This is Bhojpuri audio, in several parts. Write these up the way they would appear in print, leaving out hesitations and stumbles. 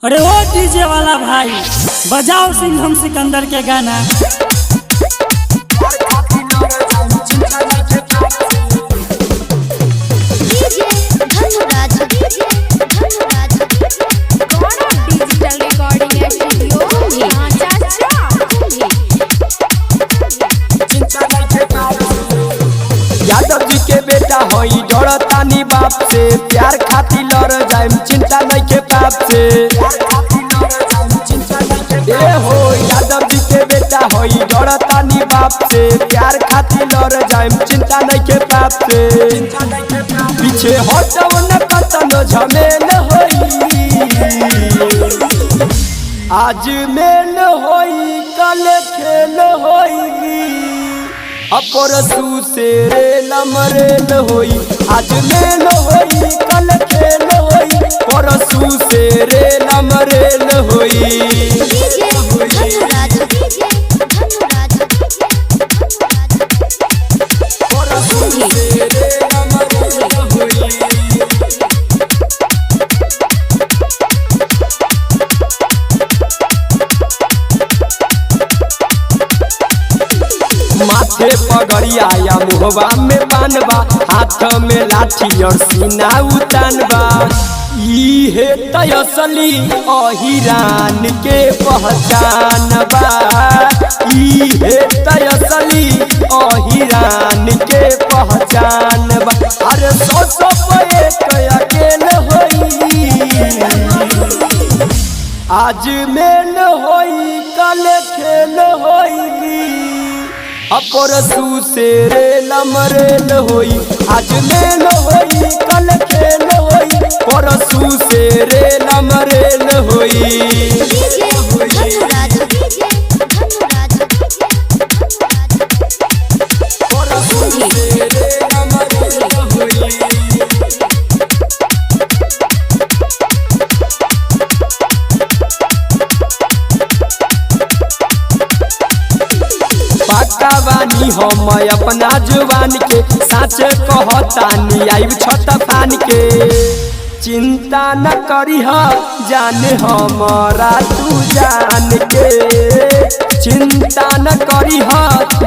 अरे ओ डीजे वाला भाई बजाओ सिंघम सिकंदर के गाना। यादव जी के बेटा होई डरतानी बाप से, प्यार खातिर लड़ जाए चिंता नहीं के पाप से। ए हो यादव जी के बेटा होई डरतानी बाप से, प्यार खातिर लड़ जाए चिंता नहीं के पाप से। पीछे हटव न कतनो झमेल होई, आज मेल होई कल खेल होई। अपरसू से रेल मरेल होई, आज मेल होई कल खेल होई। परसू से रेल मरेल होई। माथे पगड़िया या मुहवा में बानबा, हाथ में लाठी और सीना उतानबा। इहे तयसली अहिरान के पहचान बा, इहे तयसली अहिरान के पहचान बा। अरे सौ पे अकेल होई, आज मेल होई कल खेल होई। अपरसू से रेल मरेल होई, आज मेल होई कल खेल होई। परसू से रेल मरेल होई। बानी हम अपना जुबान के, साच कहतानी आइब छत फान के। चिंता न करीह जान हमारा तू जान के, चिंता न करीह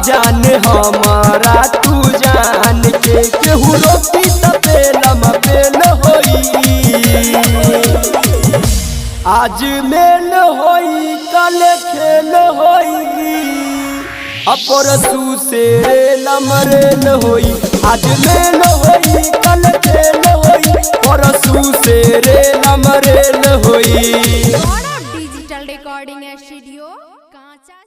जान हमारा तू जान के। केहू रोटी त पेलम पेल होई, आज मेल होई कल खेल होई। अपरसू से रेल मरेल होई, आज मेल होई कल खेल होई। परसू से रेल मरेल होई। डिजिटल रिकॉर्डिंग स्टूडियो कांचा।